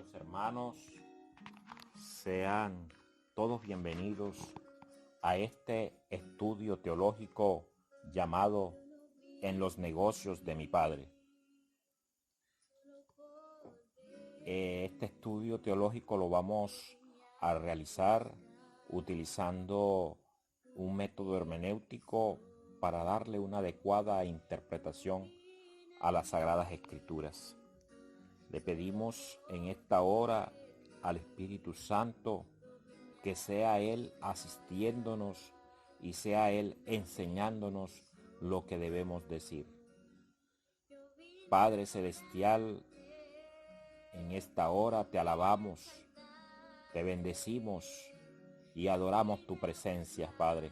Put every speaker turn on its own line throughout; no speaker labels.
Queridos hermanos, sean todos bienvenidos a este estudio teológico llamado En los negocios de mi Padre. Este estudio teológico lo vamos a realizar utilizando un método hermenéutico para darle una adecuada interpretación a las Sagradas Escrituras. Le pedimos en esta hora al Espíritu Santo que sea Él asistiéndonos y sea Él enseñándonos lo que debemos decir. Padre Celestial, en esta hora te alabamos, te bendecimos y adoramos tu presencia, Padre.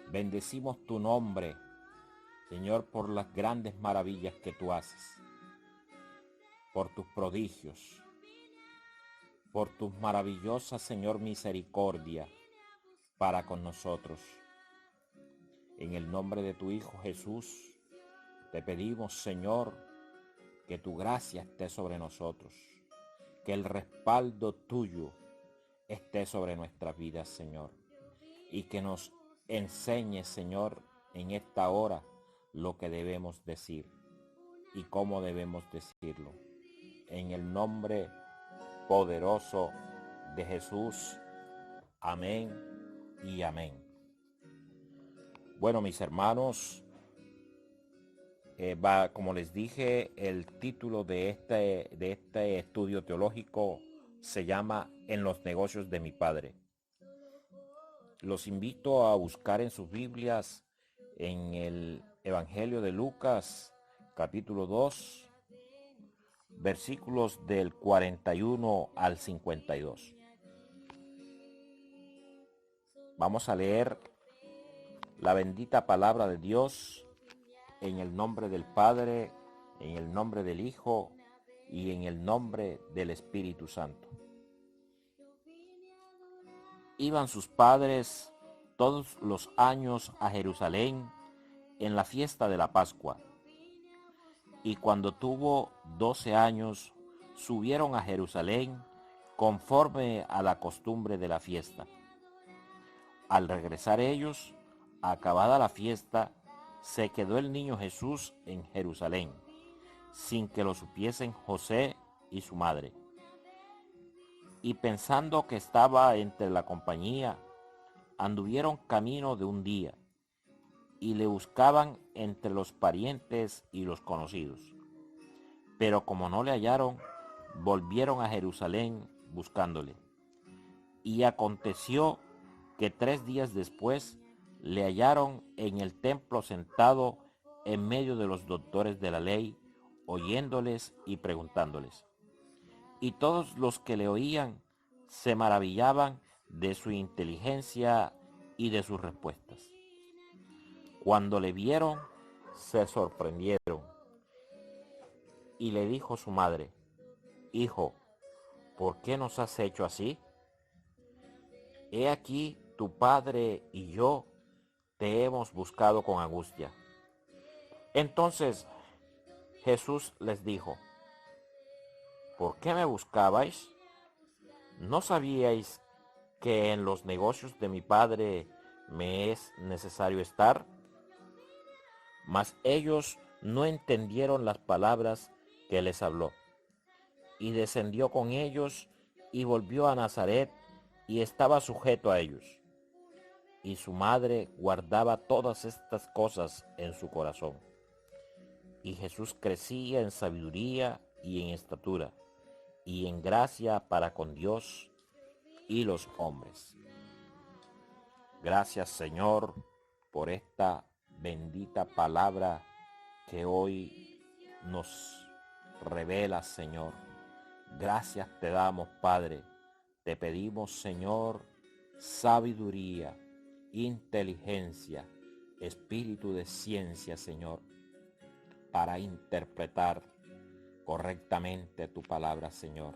Bendecimos tu nombre, Señor, por las grandes maravillas que tú haces, por tus prodigios, por tus maravillosas, Señor, misericordia para con nosotros. En el nombre de tu Hijo Jesús, te pedimos, Señor, que tu gracia esté sobre nosotros, que el respaldo tuyo esté sobre nuestras vidas, Señor, y que nos enseñes, Señor, en esta hora lo que debemos decir y cómo debemos decirlo. En el nombre poderoso de Jesús. Amén y amén. Bueno, mis hermanos, como les dije, el título de este estudio teológico se llama En los negocios de mi Padre. Los invito a buscar en sus Biblias en el Evangelio de Lucas, capítulo 2, versículos del 41 al 52. Vamos a leer la bendita palabra de Dios en el nombre del Padre, en el nombre del Hijo y en el nombre del Espíritu Santo. Iban sus padres todos los años a Jerusalén en la fiesta de la Pascua, y cuando tuvo 12 años, subieron a Jerusalén conforme a la costumbre de la fiesta. Al regresar ellos, acabada la fiesta, se quedó el niño Jesús en Jerusalén, sin que lo supiesen José y su madre. Y pensando que estaba entre la compañía, anduvieron camino de un día, y le buscaban entre los parientes y los conocidos. Pero como no le hallaron, volvieron a Jerusalén buscándole. Y aconteció que 3 días después le hallaron en el templo sentado en medio de los doctores de la ley, oyéndoles y preguntándoles. Y todos los que le oían se maravillaban de su inteligencia y de sus respuestas. Cuando le vieron, se sorprendieron. Y le dijo su madre: Hijo, ¿por qué nos has hecho así? He aquí tu padre y yo te hemos buscado con angustia. Entonces Jesús les dijo: ¿por qué me buscabais? ¿No sabíais que en los negocios de mi Padre me es necesario estar? Mas ellos no entendieron las palabras que les habló. Y descendió con ellos y volvió a Nazaret y estaba sujeto a ellos. Y su madre guardaba todas estas cosas en su corazón. Y Jesús crecía en sabiduría y en estatura, y en gracia para con Dios y los hombres. Gracias, Señor, por esta bendita palabra que hoy nos revela, Señor. Gracias te damos, Padre. Te pedimos, Señor, sabiduría, inteligencia, espíritu de ciencia, Señor, para interpretar correctamente tu palabra, Señor.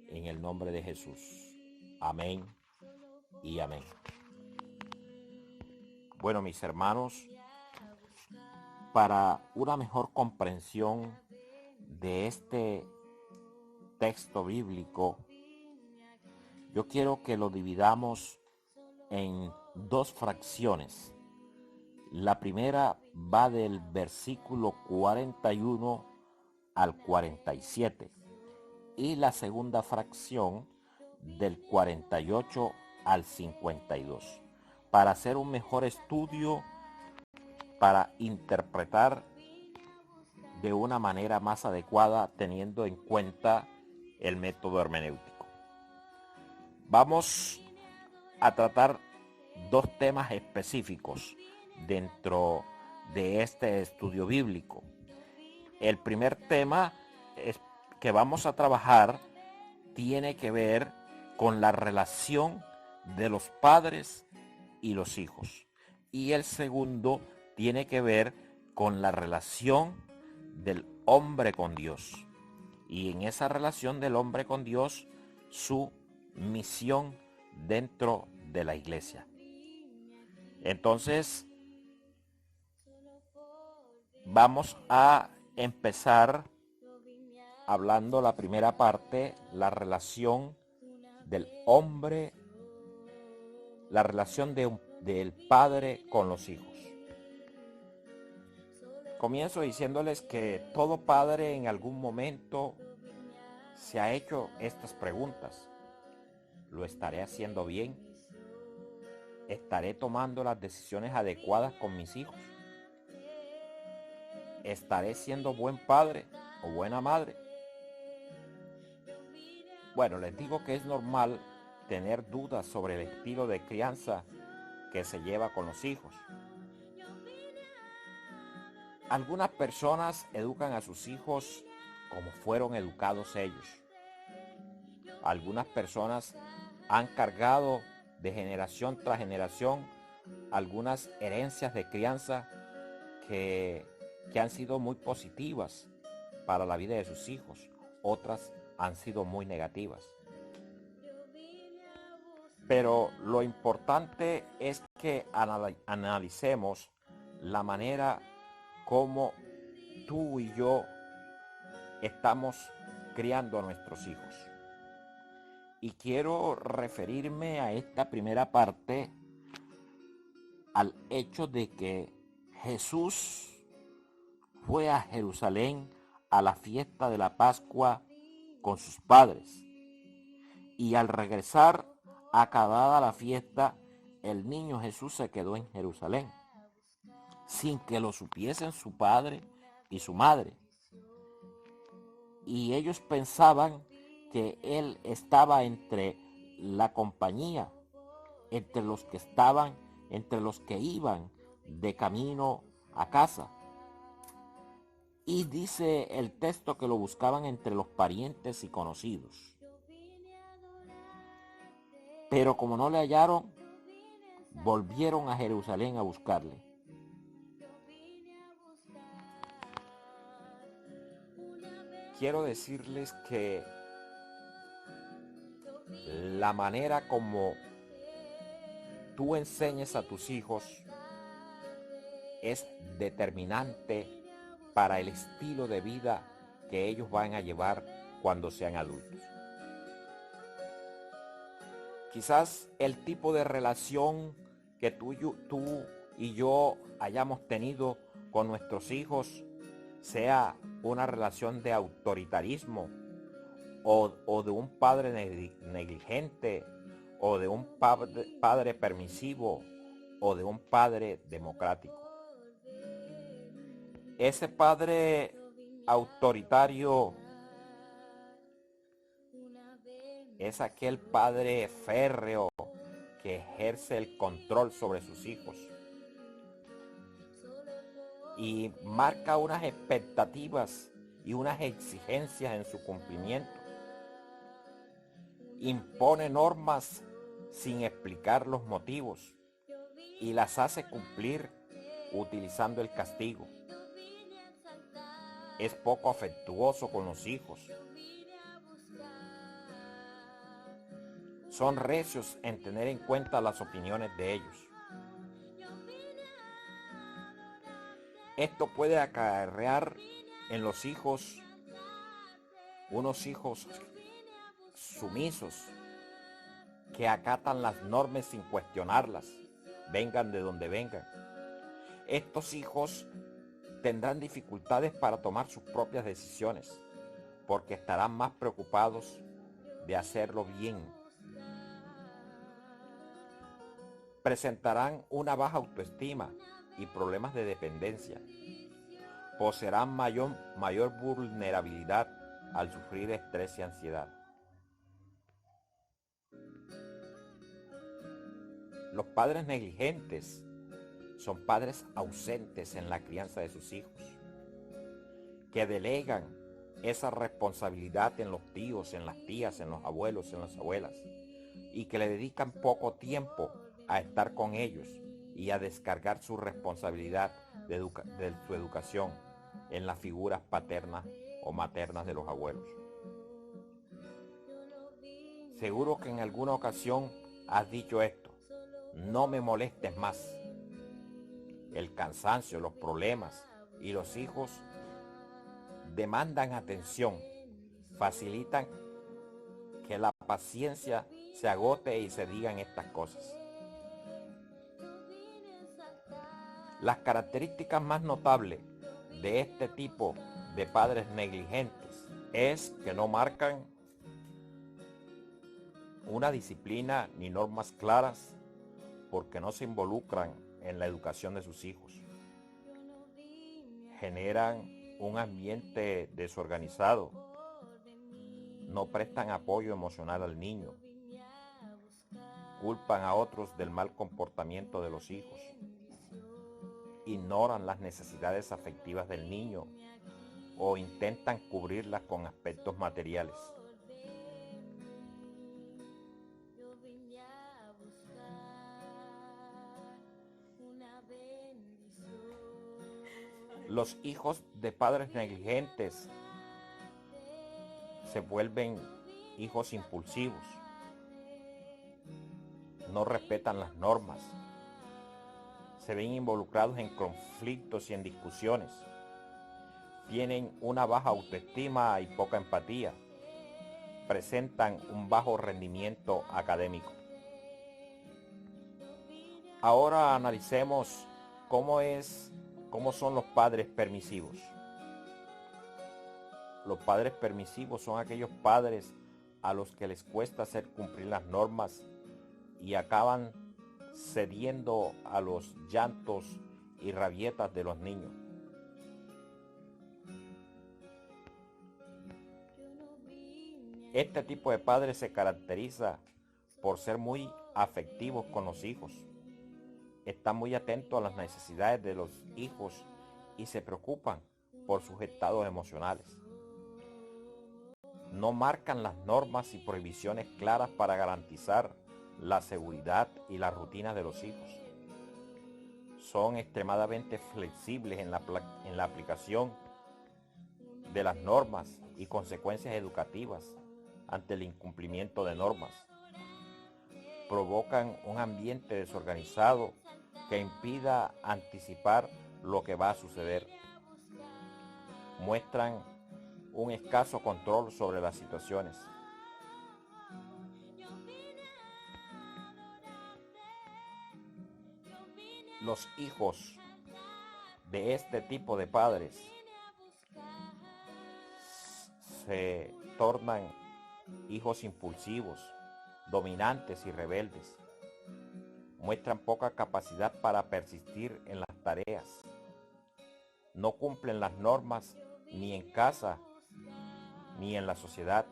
En el nombre de Jesús. Amén y amén. Bueno, mis hermanos, para una mejor comprensión de este texto bíblico, yo quiero que lo dividamos en dos fracciones. La primera va del versículo 41 al 47 y la segunda fracción del 48 al 52, para hacer un mejor estudio, para interpretar de una manera más adecuada teniendo en cuenta el método hermenéutico. Vamos a tratar dos temas específicos dentro de este estudio bíblico. El primer tema que vamos a trabajar tiene que ver con la relación de los padres y los hijos. Y el segundo tiene que ver con la relación del hombre con Dios. Y en esa relación del hombre con Dios, su misión dentro de la iglesia. Entonces, vamos a empezar hablando la primera parte, la relación del hombre, la relación del padre con los hijos. Comienzo diciéndoles que todo padre en algún momento se ha hecho estas preguntas. ¿Lo estaré haciendo bien? ¿Estaré tomando las decisiones adecuadas con mis hijos? ¿Estaré siendo buen padre o buena madre? Bueno, les digo que es normal tener dudas sobre el estilo de crianza que se lleva con los hijos. Algunas personas educan a sus hijos como fueron educados ellos. Algunas personas han cargado de generación tras generación algunas herencias de crianza que han sido muy positivas para la vida de sus hijos. Otras han sido muy negativas. Pero lo importante es que analicemos la manera como tú y yo estamos criando a nuestros hijos. Y quiero referirme a esta primera parte al hecho de que Jesús fue a Jerusalén a la fiesta de la Pascua con sus padres. Y al regresar, acabada la fiesta, el niño Jesús se quedó en Jerusalén, sin que lo supiesen su padre y su madre. Y ellos pensaban que él estaba entre la compañía, entre los que iban de camino a casa. Y dice el texto que lo buscaban entre los parientes y conocidos. Pero como no le hallaron, volvieron a Jerusalén a buscarle. Quiero decirles que la manera como tú enseñes a tus hijos es determinante para el estilo de vida que ellos van a llevar cuando sean adultos. Quizás el tipo de relación que tú y yo hayamos tenido con nuestros hijos sea una relación de autoritarismo o de un padre negligente o de un padre permisivo o de un padre democrático. Ese padre autoritario es aquel padre férreo que ejerce el control sobre sus hijos y marca unas expectativas y unas exigencias en su cumplimiento. Impone normas sin explicar los motivos y las hace cumplir utilizando el castigo. Es poco afectuoso con los hijos. Son recios en tener en cuenta las opiniones de ellos. Esto puede acarrear en los hijos unos hijos sumisos que acatan las normas sin cuestionarlas, vengan de donde vengan. Estos hijos tendrán dificultades para tomar sus propias decisiones, porque estarán más preocupados de hacerlo bien. Presentarán una baja autoestima y problemas de dependencia. Poseerán mayor vulnerabilidad al sufrir estrés y ansiedad. Los padres negligentes son padres ausentes en la crianza de sus hijos, que delegan esa responsabilidad en los tíos, en las tías, en los abuelos, en las abuelas, y que le dedican poco tiempo a estar con ellos y a descargar su responsabilidad de su educación en las figuras paternas o maternas de los abuelos. Seguro que en alguna ocasión has dicho esto: no me molestes más. El cansancio, los problemas y los hijos demandan atención, facilitan que la paciencia se agote y se digan estas cosas. Las características más notables de este tipo de padres negligentes es que no marcan una disciplina ni normas claras, porque no se involucran en la educación de sus hijos. Generan un ambiente desorganizado, no prestan apoyo emocional al niño, culpan a otros del mal comportamiento de los hijos, ignoran las necesidades afectivas del niño o intentan cubrirlas con aspectos materiales. Los hijos de padres negligentes se vuelven hijos impulsivos, no respetan las normas, se ven involucrados en conflictos y en discusiones, tienen una baja autoestima y poca empatía, presentan un bajo rendimiento académico. Ahora analicemos cómo son los padres permisivos. Los padres permisivos son aquellos padres a los que les cuesta hacer cumplir las normas y acaban cediendo a los llantos y rabietas de los niños. Este tipo de padres se caracteriza por ser muy afectivos con los hijos. Están muy atentos a las necesidades de los hijos y se preocupan por sus estados emocionales. No marcan las normas y prohibiciones claras para garantizar la seguridad y la rutina de los hijos. Son extremadamente flexibles en la aplicación de las normas y consecuencias educativas ante el incumplimiento de normas. Provocan un ambiente desorganizado que impida anticipar lo que va a suceder. Muestran un escaso control sobre las situaciones. Los hijos de este tipo de padres se tornan hijos impulsivos, dominantes y rebeldes. Muestran poca capacidad para persistir en las tareas. No cumplen las normas ni en casa ni en la sociedad,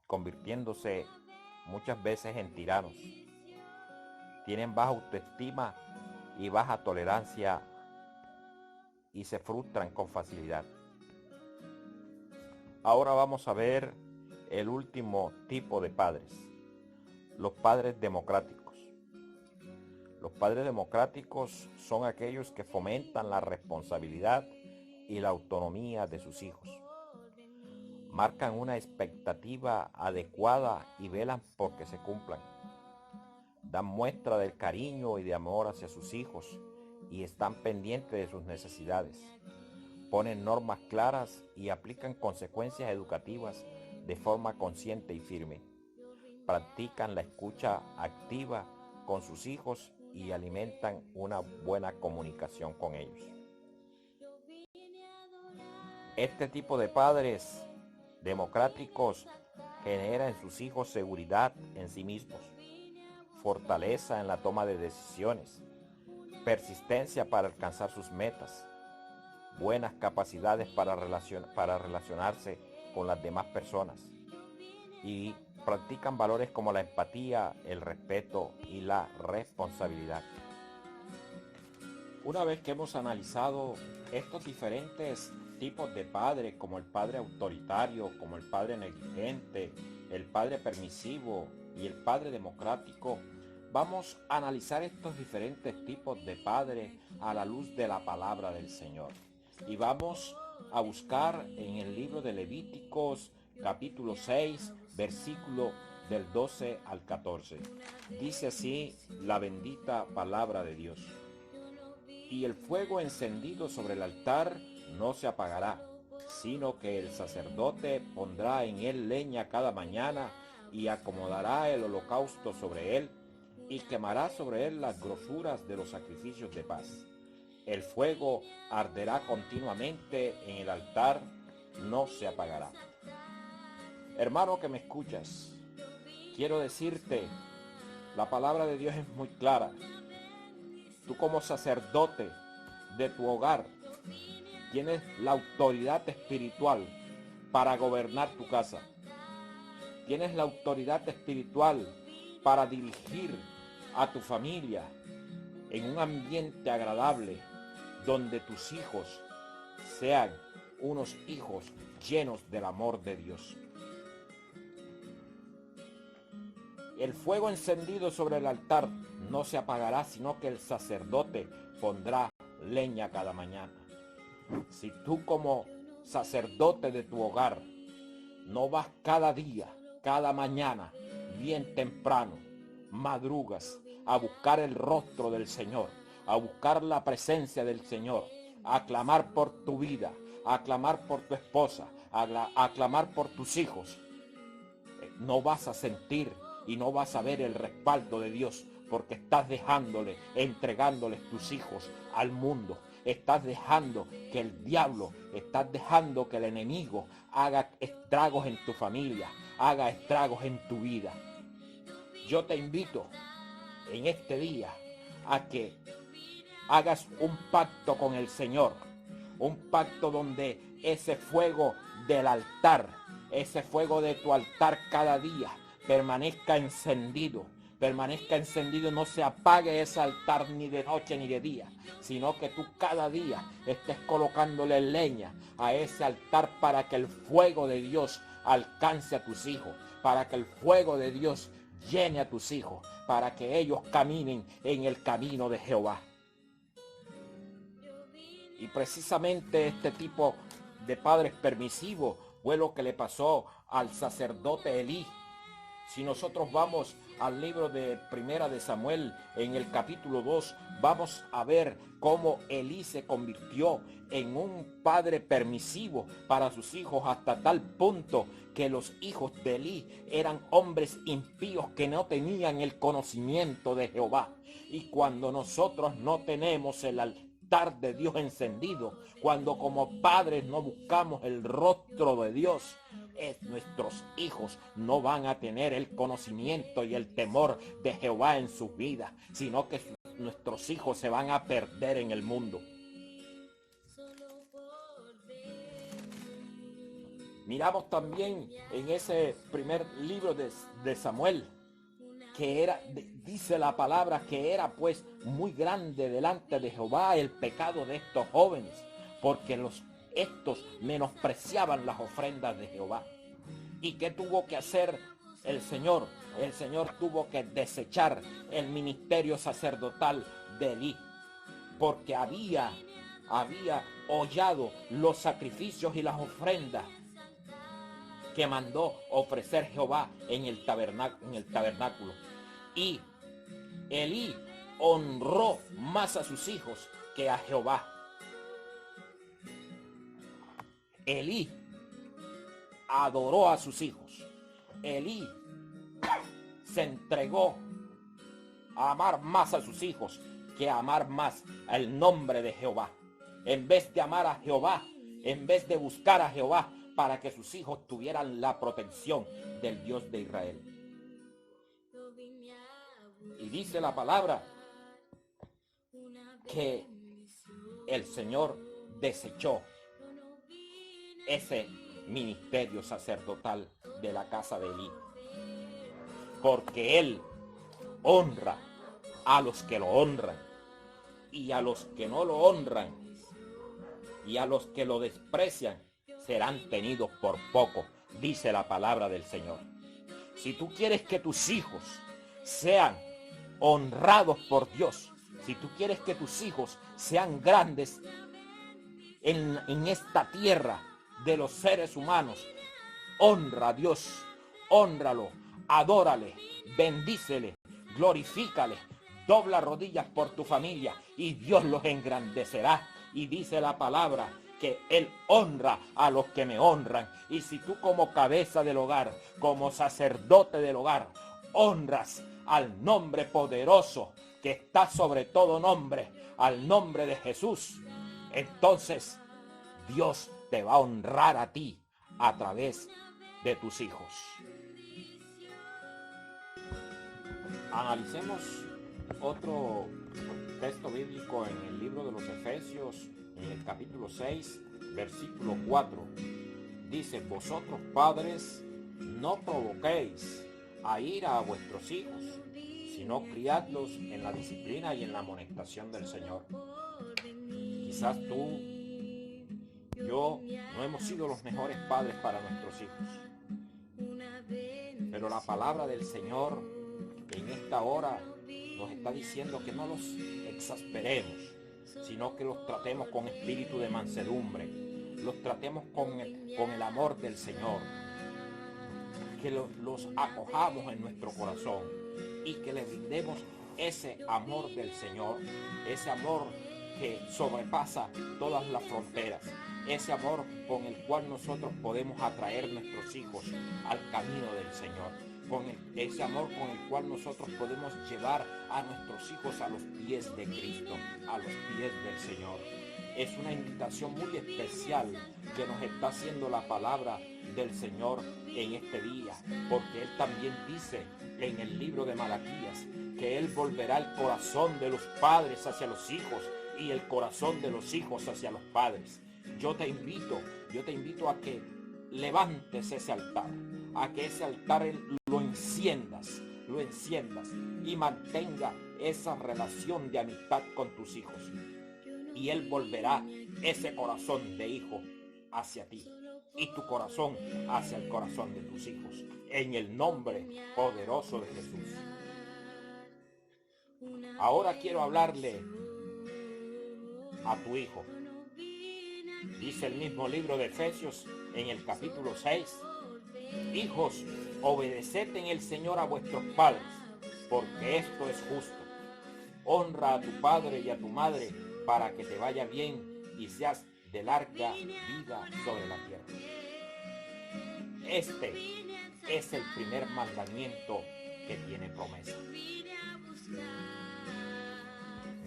convirtiéndose muchas veces en tiranos. Tienen baja autoestima y baja tolerancia y se frustran con facilidad. Ahora vamos a ver el último tipo de padres, los padres democráticos. Los padres democráticos son aquellos que fomentan la responsabilidad y la autonomía de sus hijos. Marcan una expectativa adecuada y velan por que se cumplan. Dan muestra del cariño y de amor hacia sus hijos y están pendientes de sus necesidades. ponen normas claras y aplican consecuencias educativas de forma consciente y firme. Practican la escucha activa con sus hijos y alimentan una buena comunicación con ellos. Este tipo de padres democráticos genera en sus hijos seguridad en sí mismos, fortaleza en la toma de decisiones, persistencia para alcanzar sus metas, buenas capacidades para relacionarse con las demás personas y practican valores como la empatía, el respeto y la responsabilidad. Una vez que hemos analizado estos diferentes tipos de padres, como el padre autoritario, como el padre negligente, el padre permisivo y el padre democrático, vamos a analizar estos diferentes tipos de padres a la luz de la palabra del Señor. Y vamos a buscar en el libro de Levíticos, capítulo 6, versículo del 12 al 14. Dice así la bendita palabra de Dios. Y el fuego encendido sobre el altar no se apagará, sino que el sacerdote pondrá en él leña cada mañana y acomodará el holocausto sobre él y quemará sobre él las grosuras de los sacrificios de paz. El fuego arderá continuamente en el altar, no se apagará. Hermano que me escuchas, quiero decirte, la palabra de Dios es muy clara. Tú como sacerdote de tu hogar tienes la autoridad espiritual para gobernar tu casa. Tienes la autoridad espiritual para dirigir a tu familia en un ambiente agradable donde tus hijos sean unos hijos llenos del amor de Dios. El fuego encendido sobre el altar no se apagará, sino que el sacerdote pondrá leña cada mañana. Si tú como sacerdote de tu hogar no vas cada día, cada mañana, bien temprano, madrugas a buscar el rostro del Señor, a buscar la presencia del Señor, a clamar por tu vida, a clamar por tu esposa, a clamar por tus hijos, no vas a sentir y no vas a ver el respaldo de Dios, porque estás entregándoles tus hijos al mundo. Estás dejando que el diablo, estás dejando que el enemigo haga estragos en tu familia, haga estragos en tu vida. Yo te invito en este día a que hagas un pacto con el Señor, un pacto donde ese fuego del altar, ese fuego de tu altar cada día permanezca encendido, no se apague ese altar ni de noche ni de día, sino que tú cada día estés colocándole leña a ese altar para que el fuego de Dios alcance a tus hijos, para que el fuego de Dios llene a tus hijos, para que ellos caminen en el camino de Jehová. Y precisamente este tipo de padres permisivos fue lo que le pasó al sacerdote Elí. Si nosotros vamos al libro de Primera de Samuel, en el capítulo 2, vamos a ver cómo Elí se convirtió en un padre permisivo para sus hijos, hasta tal punto que los hijos de Elí eran hombres impíos que no tenían el conocimiento de Jehová. Y cuando nosotros no tenemos el altar de Dios encendido, cuando como padres no buscamos el rostro de Dios, nuestros hijos no van a tener el conocimiento y el temor de Jehová en sus vidas, sino que nuestros hijos se van a perder en el mundo. Miramos también en ese primer libro de Samuel, que dice la palabra, que era pues muy grande delante de Jehová el pecado de estos jóvenes, porque estos menospreciaban las ofrendas de Jehová. ¿Y qué tuvo que hacer el Señor? El Señor tuvo que desechar el ministerio sacerdotal de Elí, porque había hollado los sacrificios y las ofrendas que mandó ofrecer Jehová en el tabernáculo. Y Elí honró más a sus hijos que a Jehová. Elí adoró a sus hijos. Elí se entregó a amar más a sus hijos que a amar más el nombre de Jehová. En vez de amar a Jehová, en vez de buscar a Jehová para que sus hijos tuvieran la protección del Dios de Israel. Y dice la palabra que el Señor desechó ese ministerio sacerdotal de la casa de Elí, porque Él honra a los que lo honran, y a los que no lo honran y a los que lo desprecian serán tenidos por poco, dice la palabra del Señor. Si tú quieres que tus hijos sean honrados por Dios, si tú quieres que tus hijos sean grandes en esta tierra de los seres humanos, honra a Dios, hónralo, adórale, bendícele, glorifícale, dobla rodillas por tu familia y Dios los engrandecerá. Y dice la palabra que Él honra a los que me honran. Y si tú como cabeza del hogar, como sacerdote del hogar, honras al nombre poderoso que está sobre todo nombre, al nombre de Jesús, entonces Dios te va a honrar a ti a través de tus hijos. Analicemos otro texto bíblico en el libro de los Efesios, en el capítulo 6, versículo 4. Dice: vosotros padres, no provoquéis a ira a vuestros hijos, sino criadlos en la disciplina y en la amonestación del Señor. Quizás tú, yo, no hemos sido los mejores padres para nuestros hijos, pero la palabra del Señor en esta hora nos está diciendo que no los exasperemos, sino que los tratemos con espíritu de mansedumbre, los tratemos con el amor del Señor, que los acojamos en nuestro corazón y que le brindemos ese amor del Señor, ese amor que sobrepasa todas las fronteras, ese amor con el cual nosotros podemos atraer nuestros hijos al camino del Señor, ese amor con el cual nosotros podemos llevar a nuestros hijos a los pies de Cristo, a los pies del Señor. Es una invitación muy especial que nos está haciendo la palabra del Señor en este día, porque Él también dice en el libro de Malaquías que Él volverá el corazón de los padres hacia los hijos y el corazón de los hijos hacia los padres. Yo te invito a que levantes ese altar, a que ese altar lo enciendas y mantenga esa relación de amistad con tus hijos. Y Él volverá ese corazón de hijo hacia ti y tu corazón hacia el corazón de tus hijos, en el nombre poderoso de Jesús. Ahora quiero hablarle a tu hijo. Dice el mismo libro de Efesios en el capítulo 6: hijos, obedeced en el Señor a vuestros padres, porque esto es justo. Honra a tu padre y a tu madre, para que te vaya bien y seas de larga vida sobre la tierra. Este es el primer mandamiento que tiene promesa.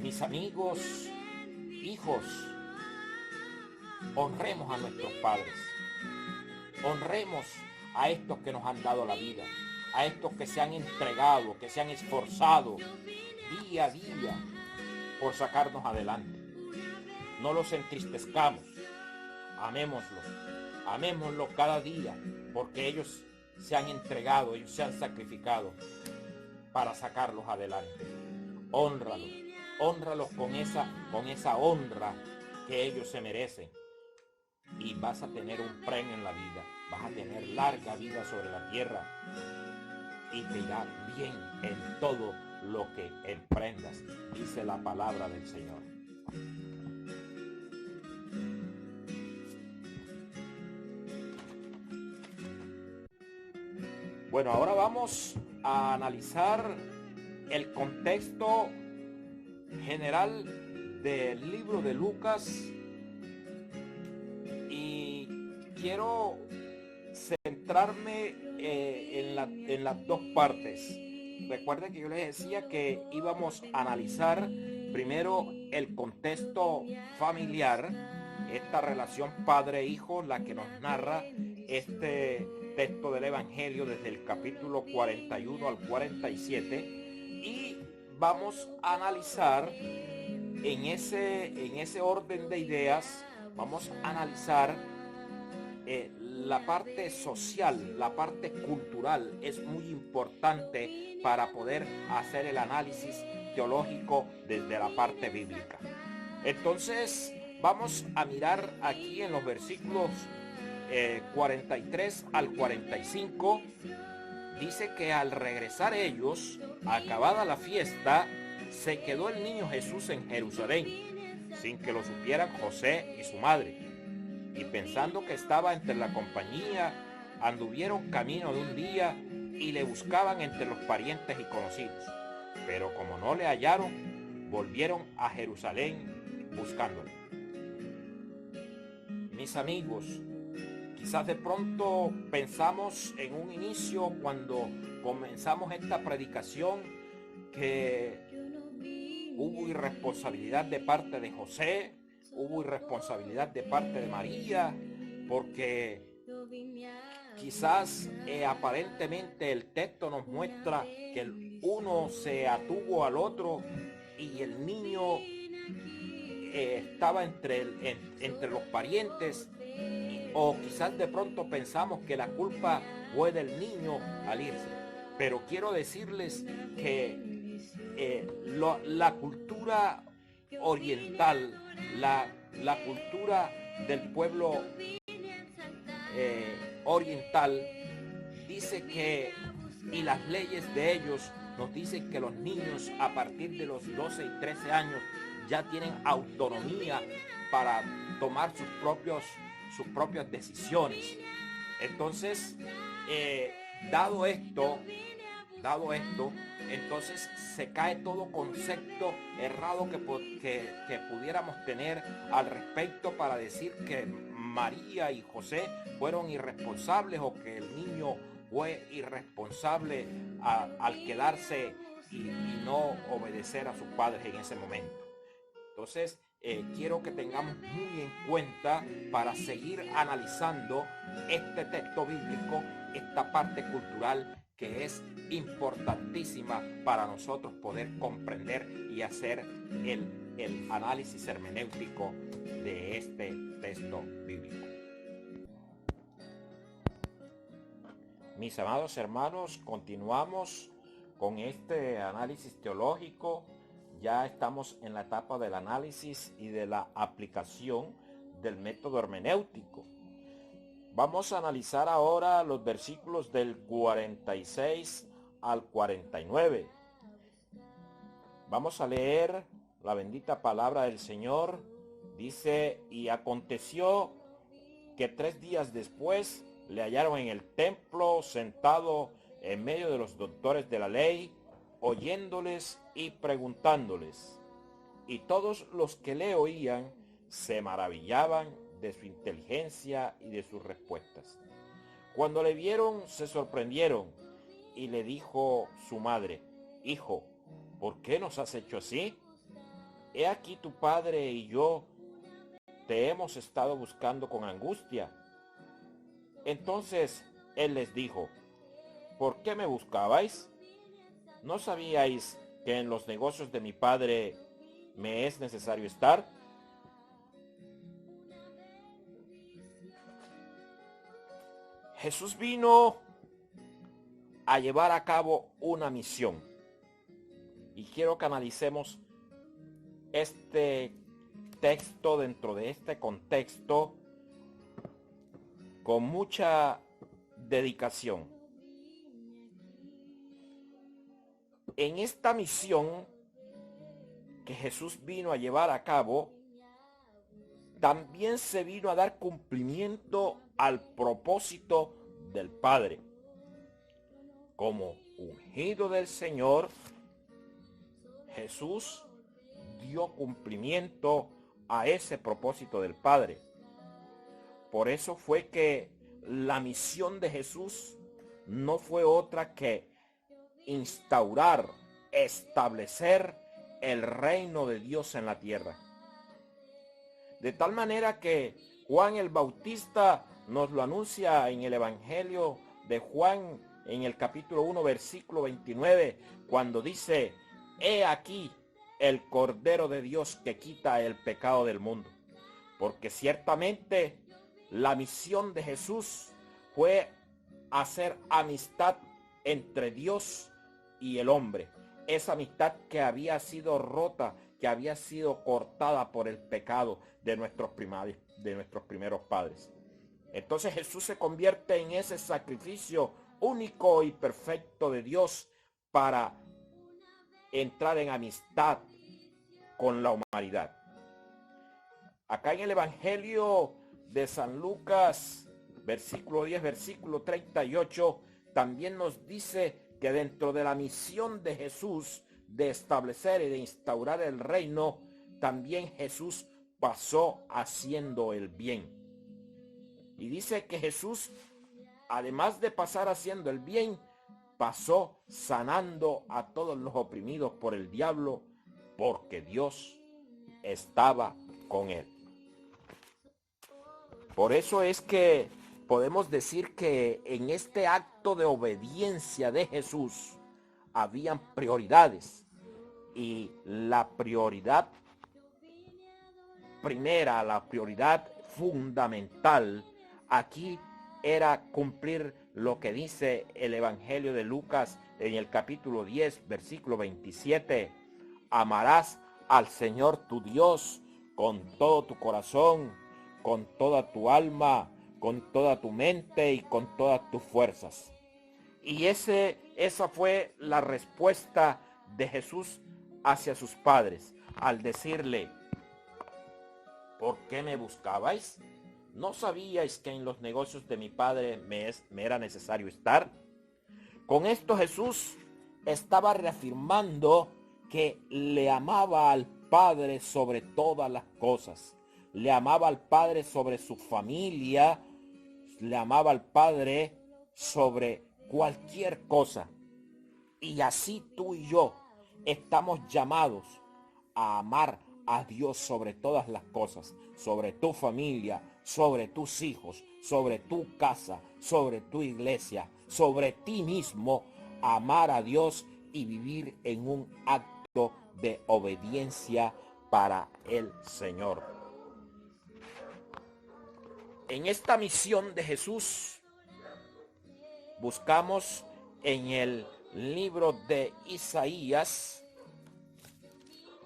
Mis amigos, hijos, honremos a nuestros padres. Honremos a estos que nos han dado la vida, a estos que se han entregado, que se han esforzado día a día por sacarnos adelante. No los entristezcamos, amémoslos cada día, porque ellos se han entregado, ellos se han sacrificado para sacarlos adelante. Hónralos con esa honra que ellos se merecen, y vas a tener un premio en la vida, vas a tener larga vida sobre la tierra y te irá bien en todo lo que emprendas, dice la palabra del Señor. Bueno, ahora vamos a analizar el contexto general del libro de Lucas y quiero centrarme en las dos partes. Recuerden que yo les decía que íbamos a analizar primero el contexto familiar, esta relación padre-hijo, la que nos narra este texto del Evangelio desde el capítulo 41 al 47, y vamos a analizar en ese orden de ideas, vamos a analizar la parte social, la parte cultural. Es muy importante para poder hacer el análisis teológico desde la parte bíblica. Entonces vamos a mirar aquí en los versículos 43 al 45. Dice que al regresar ellos, acabada la fiesta, se quedó el niño Jesús en Jerusalén, sin que lo supieran José y su madre. Y pensando que estaba entre la compañía, anduvieron camino de un día y le buscaban entre los parientes y conocidos. Pero como no le hallaron, volvieron a Jerusalén buscándole. Mis amigos, quizás de pronto pensamos en un inicio, cuando comenzamos esta predicación, que hubo irresponsabilidad de parte de José, hubo irresponsabilidad de parte de María, porque quizás aparentemente el texto nos muestra que el uno se atuvo al otro y el niño estaba entre los parientes, o quizás de pronto pensamos que la culpa fue del niño al irse. Pero quiero decirles que la cultura oriental, la cultura del pueblo oriental dice que, y las leyes de ellos nos dicen que los niños a partir de los 12 y 13 años ya tienen autonomía para tomar sus propias decisiones. Entonces, dado esto, entonces se cae todo concepto errado que pudiéramos tener al respecto para decir que María y José fueron irresponsables, o que el niño fue irresponsable al quedarse y no obedecer a sus padres en ese momento. Entonces, quiero que tengamos muy en cuenta, para seguir analizando este texto bíblico, esta parte cultural que es importantísima para nosotros poder comprender y hacer el análisis hermenéutico de este texto bíblico. Mis amados hermanos, continuamos con este análisis teológico. Ya estamos en la etapa del análisis y de la aplicación del método hermenéutico. Vamos a analizar ahora los versículos del 46 al 49. Vamos a leer la bendita palabra del Señor. Dice: y aconteció que 3 días después le hallaron en el templo, sentado en medio de los doctores de la ley, oyéndoles y preguntándoles. Y todos los que le oían se maravillaban de su inteligencia y de sus respuestas. Cuando le vieron, se sorprendieron, y le dijo su madre: Hijo, ¿por qué nos has hecho así? He aquí tu padre y yo te hemos estado buscando con angustia. Entonces él les dijo: ¿por qué me buscabais? ¿No sabíais que en los negocios de mi padre me es necesario estar? Jesús vino a llevar a cabo una misión. Y quiero que analicemos este texto dentro de este contexto con mucha dedicación. En esta misión que Jesús vino a llevar a cabo, también se vino a dar cumplimiento al propósito del Padre. Como ungido del Señor, Jesús dio cumplimiento a ese propósito del Padre. Por eso fue que la misión de Jesús no fue otra que instaurar, establecer el reino de Dios en la tierra. De tal manera que Juan el Bautista nos lo anuncia en el Evangelio de Juan, en el capítulo 1, versículo 29, cuando dice: he aquí el Cordero de Dios que quita el pecado del mundo. Porque ciertamente la misión de Jesús fue hacer amistad entre Dios y el hombre. Esa amistad que había sido rota, que había sido cortada por el pecado de nuestros primeros padres. Entonces Jesús se convierte en ese sacrificio único y perfecto de Dios para entrar en amistad con la humanidad. Acá en el Evangelio de San Lucas, versículo 10, versículo 38, también nos dice que dentro de la misión de Jesús de establecer y de instaurar el reino, también Jesús pasó haciendo el bien. Y dice que Jesús, además de pasar haciendo el bien, pasó sanando a todos los oprimidos por el diablo, porque Dios estaba con él. Por eso es que podemos decir que en este acto de obediencia de Jesús habían prioridades, y la prioridad primera, la prioridad fundamental aquí era cumplir lo que dice el Evangelio de Lucas en el capítulo 10, versículo 27. Amarás al Señor tu Dios con todo tu corazón, con toda tu alma, con toda tu mente y con todas tus fuerzas. Y esa fue la respuesta de Jesús hacia sus padres, al decirle: ¿por qué me buscabais? ¿No sabíais que en los negocios de mi padre me era necesario estar? Con esto Jesús estaba reafirmando que le amaba al Padre sobre todas las cosas. Le amaba al Padre sobre su familia, le amaba al Padre sobre cualquier cosa. Y así tú y yo estamos llamados a amar a Dios sobre todas las cosas, sobre tu familia, sobre tus hijos, sobre tu casa, sobre tu iglesia, sobre ti mismo, amar a Dios y vivir en un acto de obediencia para el Señor. En esta misión de Jesús buscamos en el libro de Isaías.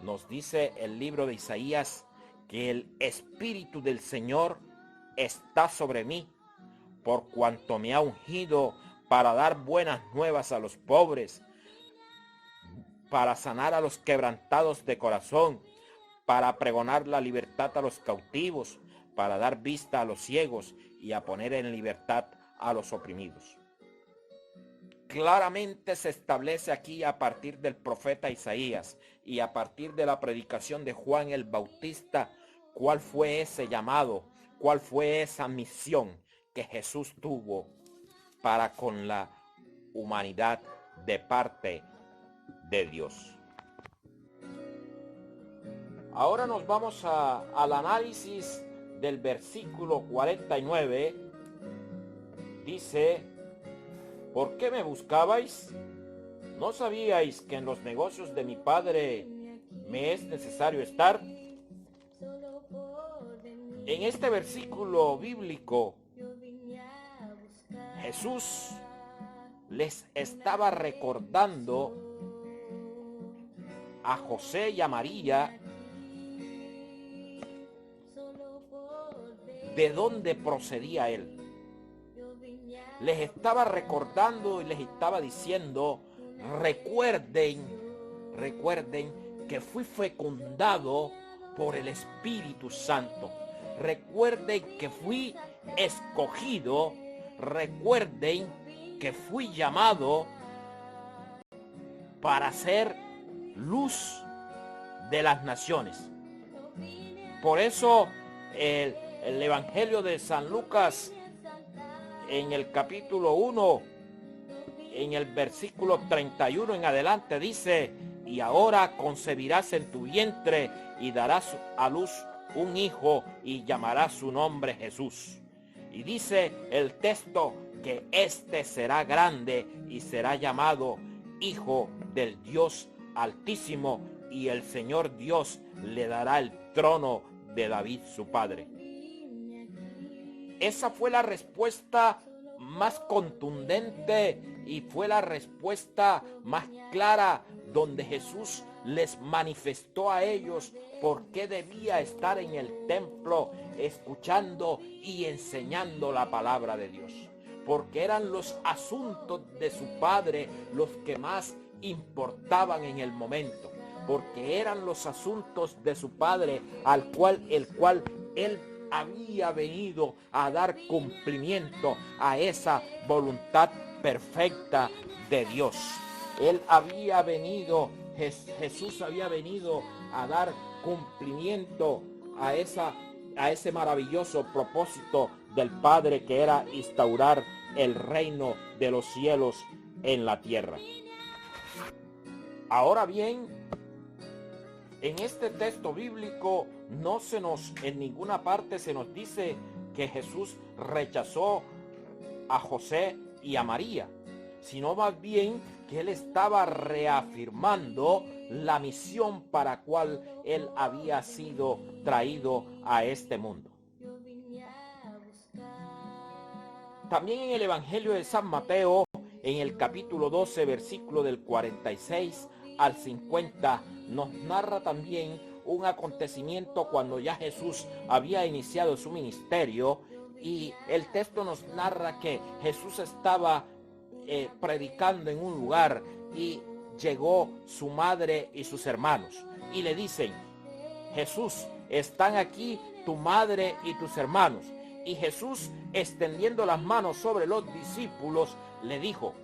Nos dice el libro de Isaías que el Espíritu del Señor está sobre mí, por cuanto me ha ungido para dar buenas nuevas a los pobres, para sanar a los quebrantados de corazón, para pregonar la libertad a los cautivos, para dar vista a los ciegos y a poner en libertad a los oprimidos. Claramente se establece aquí, a partir del profeta Isaías y a partir de la predicación de Juan el Bautista, cuál fue ese llamado, cuál fue esa misión que Jesús tuvo para con la humanidad de parte de Dios. Ahora nos vamos al análisis del versículo 49. Dice: ¿por qué me buscabais? ¿No sabíais que en los negocios de mi Padre me es necesario estar? En este versículo bíblico, Jesús les estaba recordando a José y a María de dónde procedía él. Les estaba recordando y les estaba diciendo: recuerden que fui fecundado por el Espíritu Santo. Recuerden que fui escogido. Recuerden que fui llamado para ser luz de las naciones. Por eso El Evangelio de San Lucas, en el capítulo 1, en el versículo 31 en adelante, dice: y ahora concebirás en tu vientre y darás a luz un hijo y llamarás su nombre Jesús. Y dice el texto que este será grande y será llamado Hijo del Dios Altísimo, y el Señor Dios le dará el trono de David su padre. Esa fue la respuesta más contundente y fue la respuesta más clara, donde Jesús les manifestó a ellos por qué debía estar en el templo escuchando y enseñando la palabra de Dios. Porque eran los asuntos de su padre los que más importaban en el momento. Porque eran los asuntos de su padre el cual él había venido a dar cumplimiento a esa voluntad perfecta de Dios. Él había venido, Jesús había venido a dar cumplimiento a ese maravilloso propósito del Padre, que era instaurar el reino de los cielos en la tierra. Ahora bien, en este texto bíblico en ninguna parte se nos dice que Jesús rechazó a José y a María, sino más bien que él estaba reafirmando la misión para cual él había sido traído a este mundo. También en el Evangelio de San Mateo, en el capítulo 12, versículo del 46 al 50, nos narra también un acontecimiento cuando ya Jesús había iniciado su ministerio, y el texto nos narra que Jesús estaba predicando en un lugar y llegó su madre y sus hermanos y le dicen: Jesús, están aquí tu madre y tus hermanos. Y Jesús, extendiendo las manos sobre los discípulos, le dijo: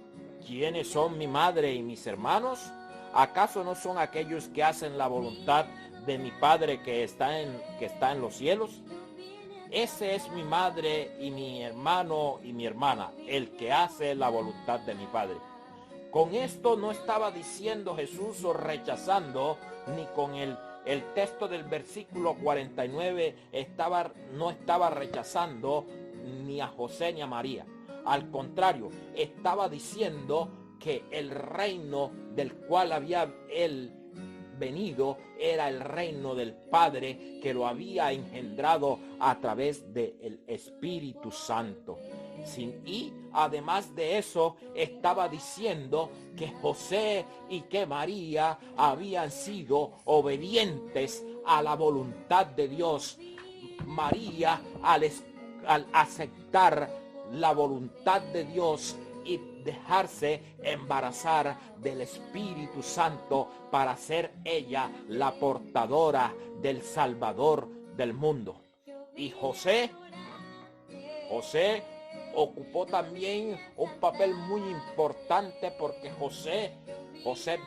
¿quiénes son mi madre y mis hermanos? ¿Acaso no son aquellos que hacen la voluntad de mi Padre que está en los cielos? Ese es mi madre y mi hermano y mi hermana, el que hace la voluntad de mi Padre. Con esto no estaba diciendo Jesús o rechazando, ni con el texto del versículo 49 no estaba rechazando ni a José ni a María. Al contrario, estaba diciendo que el reino del cual había él venido era el reino del Padre, que lo había engendrado a través del Espíritu Santo. Y además de eso, estaba diciendo que José y que María habían sido obedientes a la voluntad de Dios. María, al aceptar la voluntad de Dios y dejarse embarazar del Espíritu Santo para ser ella la portadora del Salvador del mundo. Y José ocupó también un papel muy importante, porque José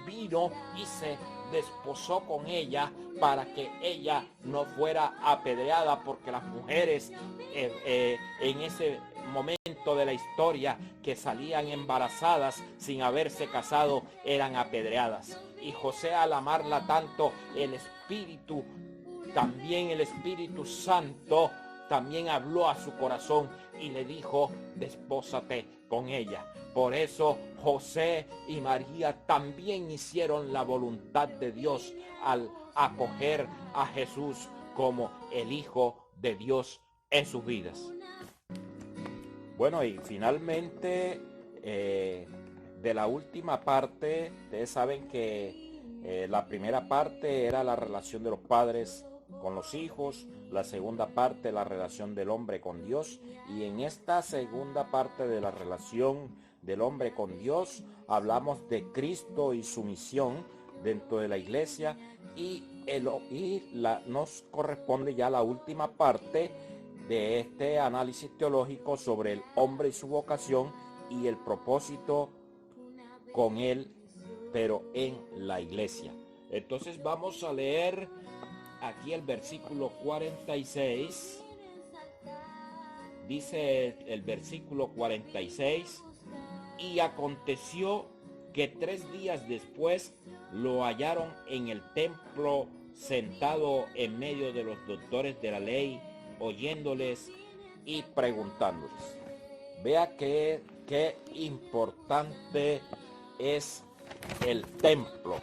vino y se desposó con ella para que ella no fuera apedreada, porque las mujeres en ese momento de la historia que salían embarazadas sin haberse casado eran apedreadas. Y José, al amarla tanto, el Espíritu Santo también habló a su corazón y le dijo: despósate con ella. Por eso José y María también hicieron la voluntad de Dios al acoger a Jesús como el Hijo de Dios en sus vidas. Bueno, y finalmente de la última parte, ustedes saben que la primera parte era la relación de los padres con los hijos, la segunda parte la relación del hombre con Dios, y en esta segunda parte de la relación del hombre con Dios hablamos de Cristo y su misión dentro de la iglesia, nos corresponde ya la última parte de este análisis teológico sobre el hombre y su vocación y el propósito con él, pero en la iglesia. Entonces vamos a leer aquí el versículo 46 dice el versículo 46, y aconteció que 3 días después lo hallaron en el templo sentado en medio de los doctores de la ley, oyéndoles y preguntándoles. Vea qué importante es el templo.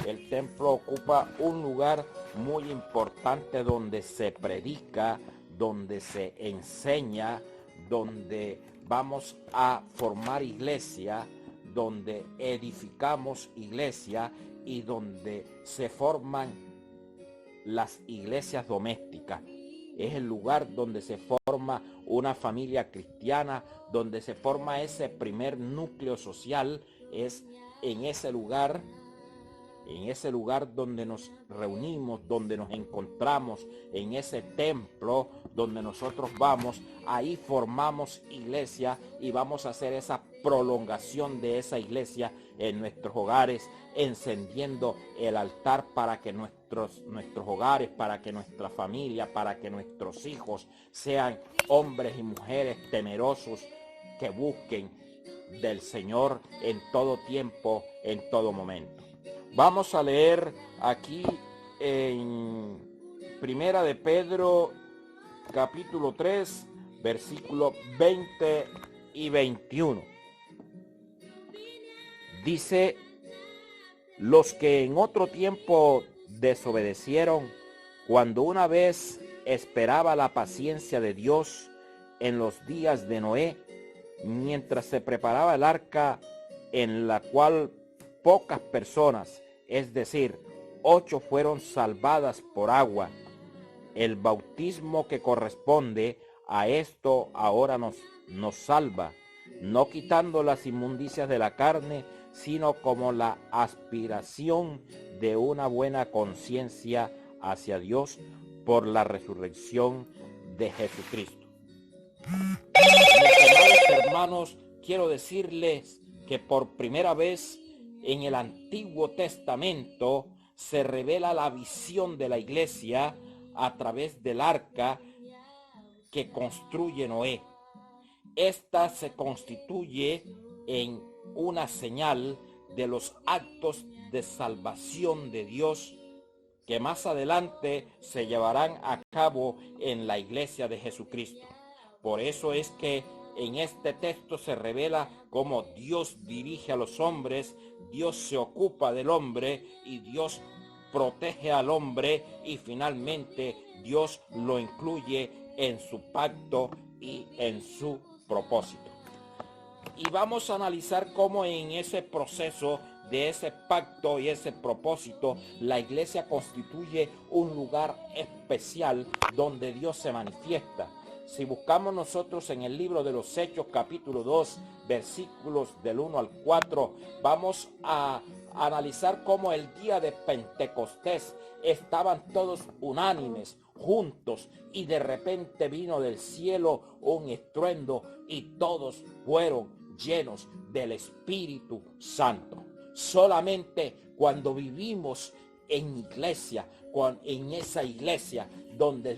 El templo ocupa un lugar muy importante donde se predica, donde se enseña, donde vamos a formar iglesia, donde edificamos iglesia y donde se forman las iglesias domésticas. Es el lugar donde se forma una familia cristiana, donde se forma ese primer núcleo social. Es en ese lugar donde nos reunimos, donde nos encontramos, en ese templo donde nosotros vamos, ahí formamos iglesia y vamos a hacer esa prolongación de esa iglesia en nuestros hogares, encendiendo el altar para que nuestros hogares, para que nuestra familia, para que nuestros hijos sean hombres y mujeres temerosos que busquen del Señor en todo tiempo, en todo momento. Vamos a leer aquí en Primera de Pedro, capítulo 3, versículos 20 y 21. Dice: los que en otro tiempo desobedecieron, cuando una vez esperaba la paciencia de Dios en los días de Noé, mientras se preparaba el arca, en la cual pocas personas, es decir, 8 fueron salvadas por agua. El bautismo que corresponde a esto ahora nos salva, no quitando las inmundicias de la carne, sino como la aspiración de una buena conciencia hacia Dios por la resurrección de Jesucristo. Mis amados hermanos, quiero decirles que por primera vez en el Antiguo Testamento se revela la visión de la iglesia a través del arca que construye Noé. Esta se constituye en una señal de los actos de salvación de Dios que más adelante se llevarán a cabo en la iglesia de Jesucristo. Por eso es que en este texto se revela cómo Dios dirige a los hombres, Dios se ocupa del hombre y Dios protege al hombre, y finalmente Dios lo incluye en su pacto y en su propósito. Y vamos a analizar cómo en ese proceso de ese pacto y ese propósito, la iglesia constituye un lugar especial donde Dios se manifiesta. Si buscamos nosotros en el libro de los Hechos, capítulo 2, versículos del 1 al 4, vamos a analizar cómo el día de Pentecostés estaban todos unánimes, juntos, y de repente vino del cielo un estruendo y todos fueron llenos del Espíritu Santo. Solamente cuando vivimos en iglesia, en esa iglesia donde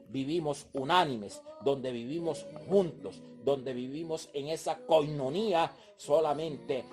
vivimos unánimes, donde vivimos juntos, donde vivimos en esa coinonía, solamente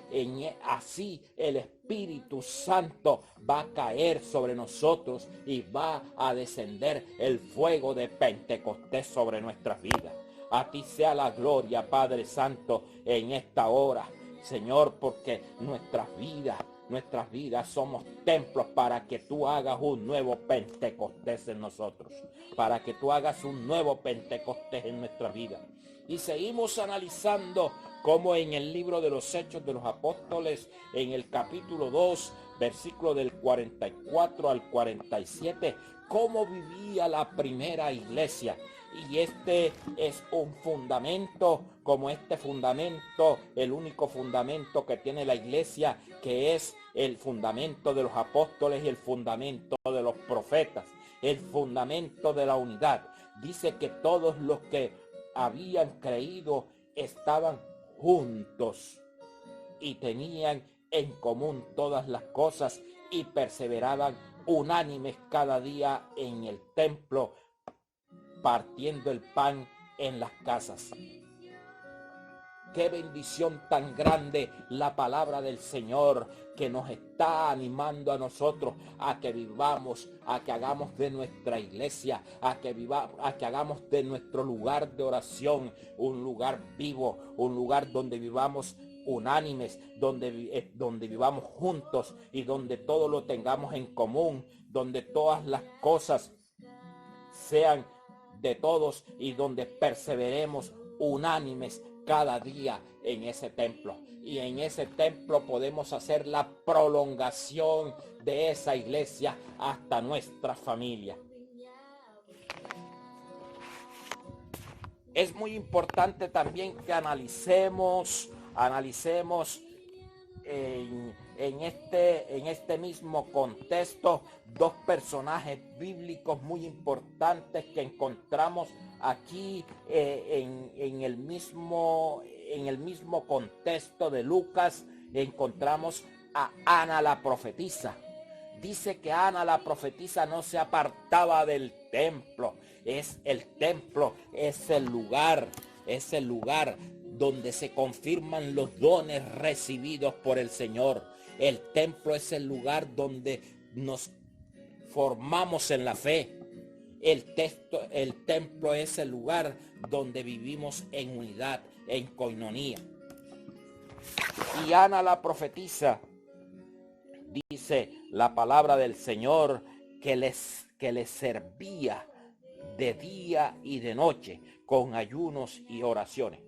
así el Espíritu Santo va a caer sobre nosotros y va a descender el fuego de Pentecostés sobre nuestras vidas. A ti sea la gloria, Padre Santo, en esta hora, Señor, porque nuestras vidas somos templos para que tú hagas un nuevo Pentecostés en nosotros, para que tú hagas un nuevo Pentecostés en nuestra vida. Y seguimos analizando cómo en el libro de los Hechos de los Apóstoles, en el capítulo 2, versículo del 44 al 47, cómo vivía la primera iglesia. Y este es un fundamento, como este fundamento, el único fundamento que tiene la iglesia, que es el fundamento de los apóstoles y el fundamento de los profetas, el fundamento de la unidad. Dice que todos los que habían creído estaban juntos y tenían en común todas las cosas y perseveraban unánimes cada día en el templo, partiendo el pan en las casas. Qué bendición tan grande la palabra del Señor, que nos está animando a nosotros a que vivamos, a que hagamos de nuestra iglesia, a que hagamos de nuestro lugar de oración un lugar vivo, un lugar donde vivamos unánimes, donde vivamos juntos y donde todo lo tengamos en común, donde todas las cosas sean de todos y donde perseveremos unánimes cada día en ese templo. Y en ese templo podemos hacer la prolongación de esa iglesia hasta nuestra familia. Es muy importante también que analicemos en este mismo contexto dos personajes bíblicos muy importantes que encontramos aquí en el mismo contexto de Lucas. Encontramos a Ana la profetisa. Dice que Ana la profetisa no se apartaba del templo. El templo es el lugar donde se confirman los dones recibidos por el Señor. El templo es el lugar donde nos formamos en la fe. El templo es el lugar donde vivimos en unidad, en coinonía. Y Ana la profetisa, dice la palabra del Señor, que les servía de día y de noche con ayunos y oraciones.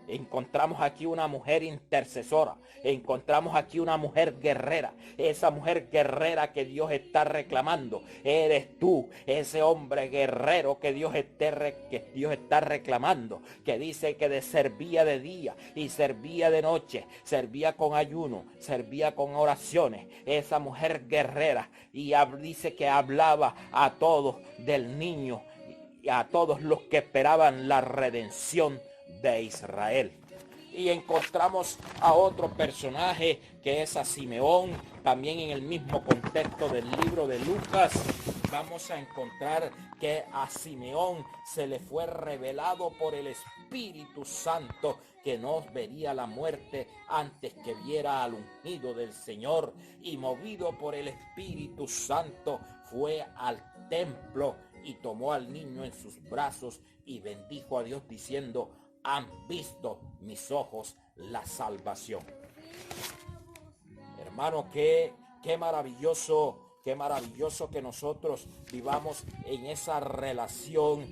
Encontramos aquí una mujer intercesora, encontramos aquí una mujer guerrera, esa mujer guerrera que Dios está reclamando. Eres tú, ese hombre guerrero que Dios está reclamando, que dice que servía de día y servía de noche, servía con ayuno, servía con oraciones. Esa mujer guerrera, y dice que hablaba a todos del niño y a todos los que esperaban la redención de Israel. Y encontramos a otro personaje que es a Simeón, también en el mismo contexto del libro de Lucas. Vamos a encontrar que a Simeón se le fue revelado por el Espíritu Santo que no vería la muerte antes que viera al ungido del Señor, y movido por el Espíritu Santo fue al templo y tomó al niño en sus brazos y bendijo a Dios diciendo: han visto mis ojos la salvación. Hermano, qué maravilloso que nosotros vivamos en esa relación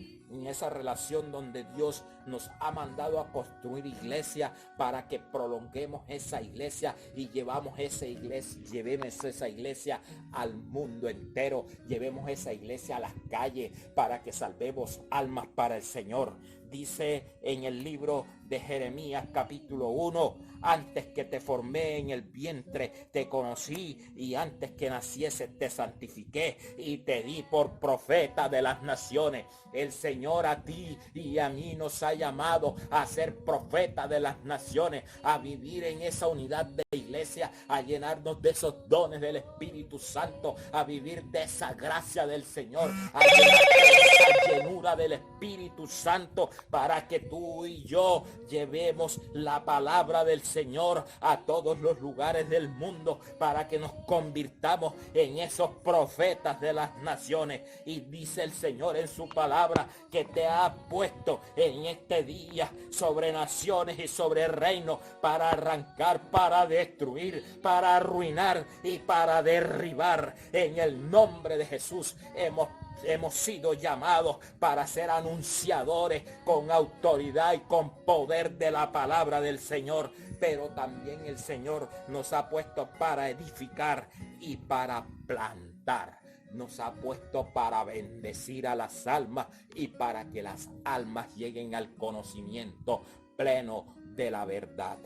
donde Dios nos ha mandado a construir iglesia, para que prolonguemos esa iglesia y llevemos esa iglesia al mundo entero, llevemos esa iglesia a las calles para que salvemos almas para el Señor. Dice en el libro de Jeremías capítulo 1: antes que te formé en el vientre te conocí, y antes que nacieses te santifiqué y te di por profeta de las naciones. El Señor a ti y a mí nos ha llamado a ser profeta de las naciones, a vivir en esa unidad de iglesia, a llenarnos de esos dones del Espíritu Santo, a vivir de esa gracia del Señor, a llenarnos de esa llenura del Espíritu Santo, para que tú y yo llevemos la palabra del Señor a todos los lugares del mundo, para que nos convirtamos en esos profetas de las naciones. Y dice el Señor en su palabra que te ha puesto en este día sobre naciones y sobre reinos, para arrancar, para destruir, para arruinar y para derribar. En el nombre de Jesús hemos sido llamados para ser anunciadores con autoridad y con poder de la palabra del Señor. Pero también el Señor nos ha puesto para edificar y para plantar. Nos ha puesto para bendecir a las almas y para que las almas lleguen al conocimiento pleno de la verdad.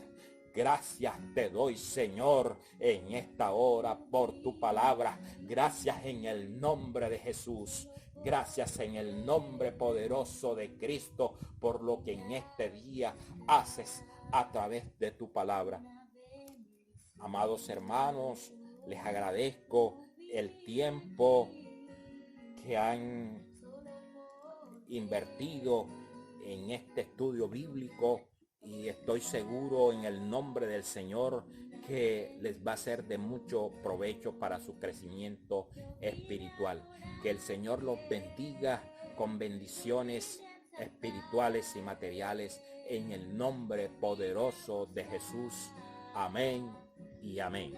Gracias te doy, Señor, en esta hora por tu palabra. Gracias en el nombre de Jesús. Gracias en el nombre poderoso de Cristo por lo que en este día haces a través de tu palabra. Amados hermanos, les agradezco el tiempo que han invertido en este estudio bíblico, y estoy seguro en el nombre del Señor que les va a ser de mucho provecho para su crecimiento espiritual. Que el Señor los bendiga con bendiciones espirituales y materiales en el nombre poderoso de Jesús. Amén y amén.